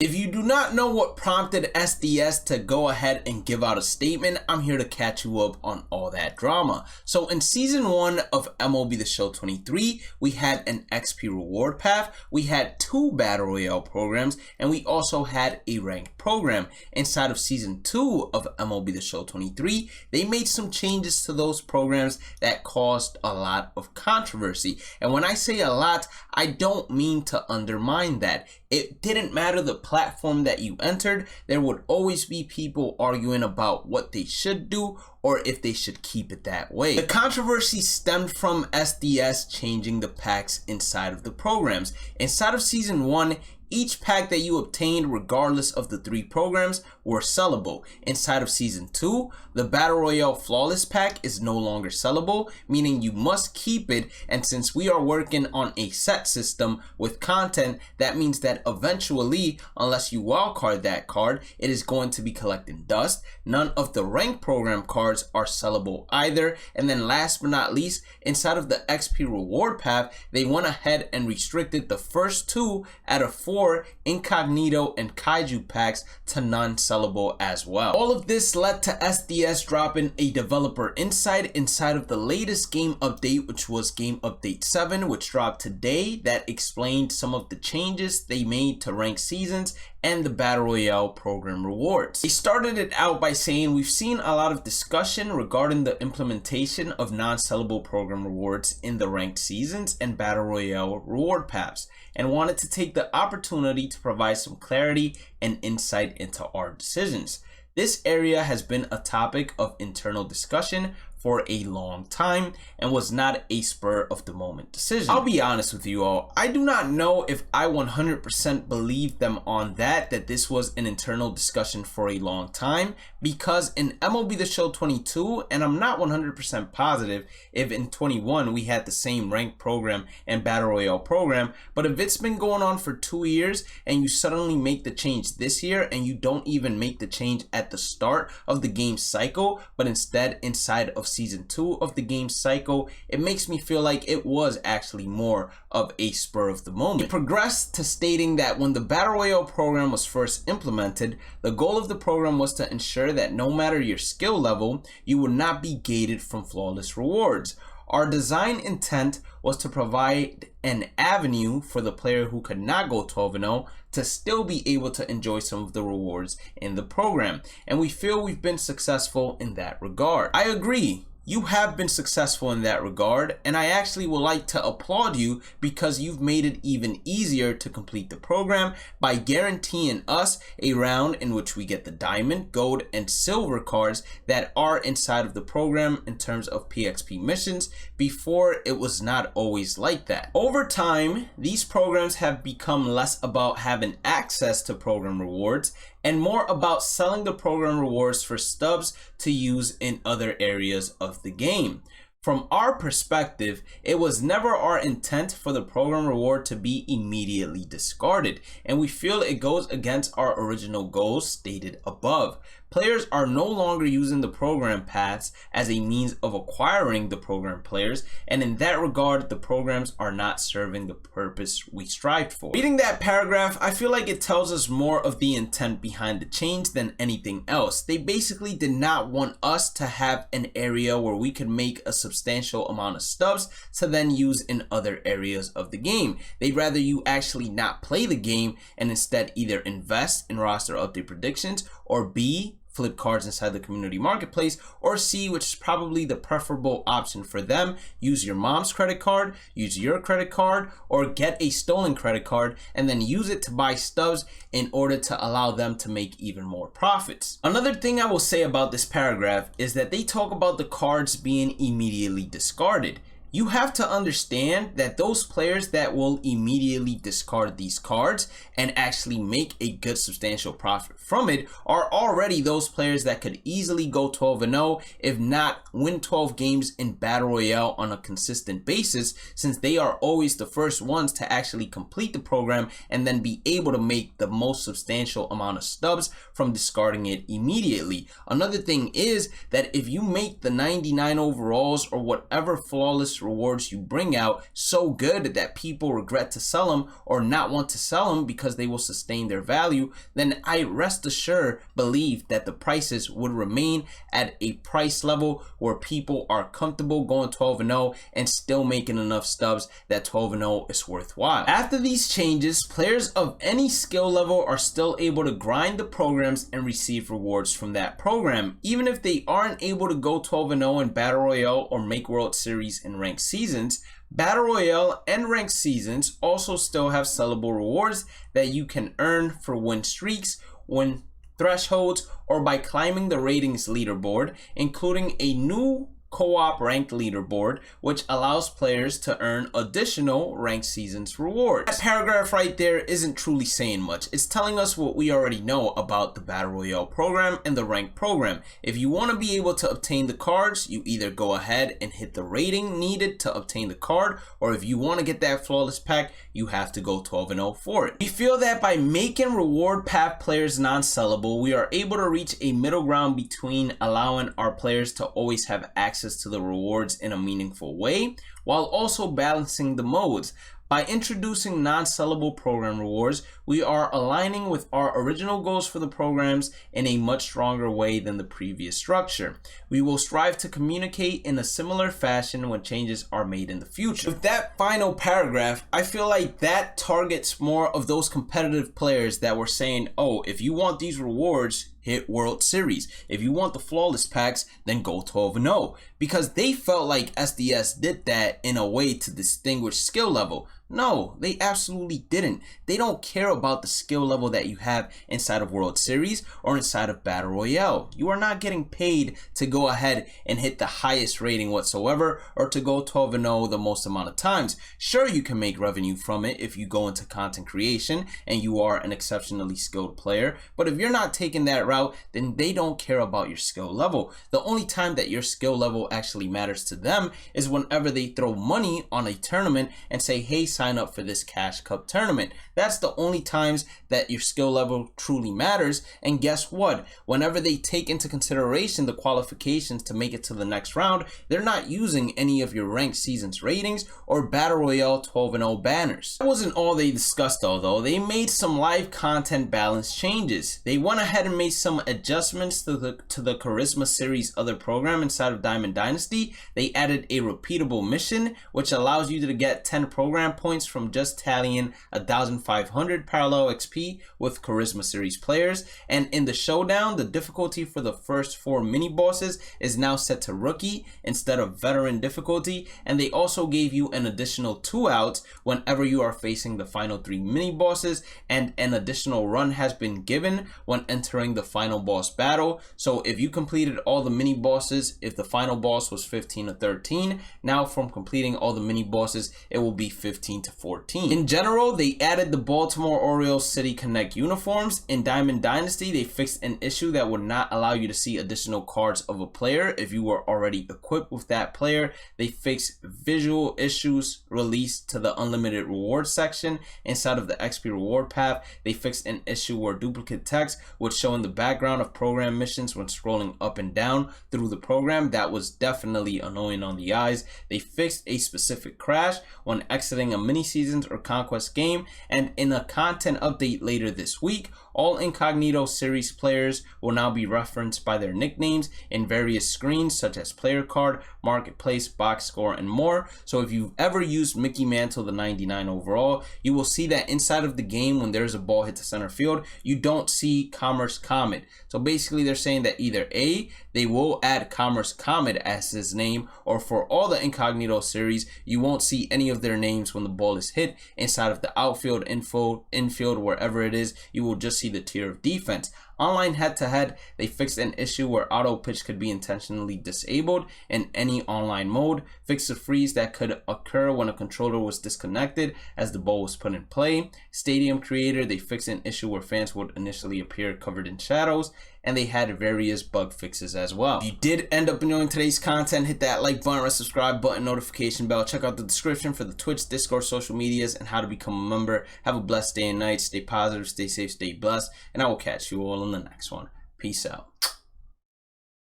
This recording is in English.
If you do not know what prompted SDS to go ahead and give out a statement, I'm here to catch you up on all that drama. So in season 1 of MLB The Show 23, we had an XP reward path, we had 2 Battle Royale programs, and we also had a ranked program. Inside of season 2 of MLB The Show 23, they made some changes to those programs that caused a lot of controversy. And when I say a lot, I don't mean to undermine that. It didn't matter the platform that you entered, there would always be people arguing about what they should do or if they should keep it that way. The controversy stemmed from SDS changing the packs inside of the programs. Inside of season 1, each pack that you obtained, regardless of the 3 programs, were sellable. Inside of season 2, the Battle Royale Flawless pack is no longer sellable, meaning you must keep it. And since we are working on a set system with content, that means that eventually, unless you wildcard that card, it is going to be collecting dust. None of the ranked program cards are sellable either. And then last but not least, inside of the XP reward path, they went ahead and restricted the first 2 out of 4 Incognito and Kaiju packs to non-sellable as well. All of this led to SDS dropping a developer insight inside of the latest game update, which was game update 7, which dropped today, that explained some of the changes they made to ranked seasons and the Battle Royale program rewards. They started it out by saying, we've seen a lot of discussion regarding the implementation of non-sellable program rewards in the ranked seasons and Battle Royale reward paths, and wanted to take the opportunity to provide some clarity and insight into our decisions. This area has been a topic of internal discussion for a long time and was not a spur of the moment decision. I'll be honest with you all, I do not know if I 100% believe them on that this was an internal discussion for a long time, because in MLB The Show 22, and I'm not 100% positive if in 21 we had the same ranked program and Battle Royale program, but if it's been going on for 2 years and you suddenly make the change this year and you don't even make the change at the start of the game cycle, but instead inside of season 2 of the game cycle, it makes me feel like it was actually more of a spur of the moment. It progressed to stating that when the Battle Royale program was first implemented, the goal of the program was to ensure that no matter your skill level, you would not be gated from flawless rewards. Our design intent was to provide an avenue for the player who could not go 12-0 to still be able to enjoy some of the rewards in the program, and we feel we've been successful in that regard. I agree. You have been successful in that regard, and I actually would like to applaud you because you've made it even easier to complete the program by guaranteeing us a round in which we get the diamond, gold, and silver cards that are inside of the program in terms of PXP missions. Before, it was not always like that. Over time, these programs have become less about having access to program rewards and more about selling the program rewards for stubs to use in other areas of the game. From our perspective, it was never our intent for the program reward to be immediately discarded, and we feel it goes against our original goals stated above. Players are no longer using the program paths as a means of acquiring the program players, and in that regard, the programs are not serving the purpose we strived for. Reading that paragraph, I feel like it tells us more of the intent behind the change than anything else. They basically did not want us to have an area where we could make a substantial amount of stubs to then use in other areas of the game. They'd rather you actually not play the game and instead either invest in roster update predictions, or B, flip cards inside the community marketplace, or C, which is probably the preferable option for them, use your mom's credit card, use your credit card, or get a stolen credit card and then use it to buy stubs in order to allow them to make even more profits. Another thing I will say about this paragraph is that they talk about the cards being immediately discarded. You have to understand that those players that will immediately discard these cards and actually make a good substantial profit from it are already those players that could easily go 12-0, if not win 12 games in Battle Royale on a consistent basis, since they are always the first ones to actually complete the program and then be able to make the most substantial amount of stubs from discarding it immediately. Another thing is that if you make the 99 overalls or whatever flawless seasons rewards you bring out so good that people regret to sell them or not want to sell them because they will sustain their value, then I rest assured believe that the prices would remain at a price level where people are comfortable going 12-0 and still making enough stubs that 12-0 is worthwhile. After these changes, players of any skill level are still able to grind the programs and receive rewards from that program, even if they aren't able to go 12-0 in Battle Royale or make World Series in ranked seasons. Battle Royale and ranked seasons also still have sellable rewards that you can earn for win streaks, win thresholds, or by climbing the ratings leaderboard, including a new co-op ranked leaderboard, which allows players to earn additional ranked seasons rewards. That paragraph right there isn't truly saying much. It's telling us what we already know about the Battle Royale program and the ranked program. If you want to be able to obtain the cards, you either go ahead and hit the rating needed to obtain the card, or if you want to get that flawless pack, you have to go 12-0 for it. We feel that by making reward path players non-sellable, we are able to reach a middle ground between allowing our players to always have access to the rewards in a meaningful way, while also balancing the modes. By introducing non-sellable program rewards, we are aligning with our original goals for the programs in a much stronger way than the previous structure. We will strive to communicate in a similar fashion when changes are made in the future. With that final paragraph, I feel like that targets more of those competitive players that were saying, oh, if you want these rewards, hit World Series. If you want the flawless packs, then go 12-0. Because they felt like SDS did that in a way to distinguish skill level. No, they absolutely didn't. They don't care about the skill level that you have inside of World Series or inside of Battle Royale. You are not getting paid to go ahead and hit the highest rating whatsoever or to go 12-0 the most amount of times. Sure, you can make revenue from it if you go into content creation and you are an exceptionally skilled player, but if you're not taking that route, then they don't care about your skill level. The only time that your skill level actually matters to them is whenever they throw money on a tournament and say, hey, sign up for this Cash Cup tournament. That's the only times that your skill level truly matters. And guess what? Whenever they take into consideration the qualifications to make it to the next round, they're not using any of your ranked seasons ratings or Battle Royale 12-0 banners. That wasn't all they discussed though. They made some live content balance changes. They went ahead and made some adjustments to the Charisma Series other program inside of Diamond Dynasty. They added a repeatable mission, which allows you to get 10 program points from just tallying 1,500 parallel XP with Charisma Series players. And in the showdown, the difficulty for the first 4 mini bosses is now set to rookie instead of veteran difficulty. And they also gave you an additional 2 outs whenever you are facing the final 3 mini bosses, and an additional run has been given when entering the final boss battle. So if you completed all the mini bosses, if the final boss was 15 or 13, now from completing all the mini bosses, it will be 15 to 14. In general, they added the Baltimore Orioles City Connect uniforms. In Diamond Dynasty, they fixed an issue that would not allow you to see additional cards of a player if you were already equipped with that player. They fixed visual issues released to the unlimited reward section inside of the XP reward path. They fixed an issue where duplicate text would show in the background of program missions when scrolling up and down through the program. That was definitely annoying on the eyes. They fixed a specific crash when exiting a mini seasons or conquest game, and in a content update later this week, all Incognito series players will now be referenced by their nicknames in various screens such as player card, marketplace, box score, and more. So if you've ever used Mickey Mantle the 99 overall, you will see that inside of the game when there's a ball hit to center field, you don't see Commerce Comet. So basically they're saying that either A, they will add Commerce Comet as his name, or for all the Incognito series, you won't see any of their names when the ball is hit inside of the outfield, infield, wherever it is. You will just see the tier of defense. Online head-to-head, they fixed an issue where auto pitch could be intentionally disabled in any online mode, fixed a freeze that could occur when a controller was disconnected as the ball was put in play. Stadium Creator, they fixed an issue where fans would initially appear covered in shadows, and they had various bug fixes as well. If you did end up enjoying today's content, hit that like button, subscribe button, notification bell. Check out the description for the Twitch, Discord, social medias, and how to become a member. Have a blessed day and night. Stay positive, stay safe, stay blessed, and I will catch you all in the next one. Peace out.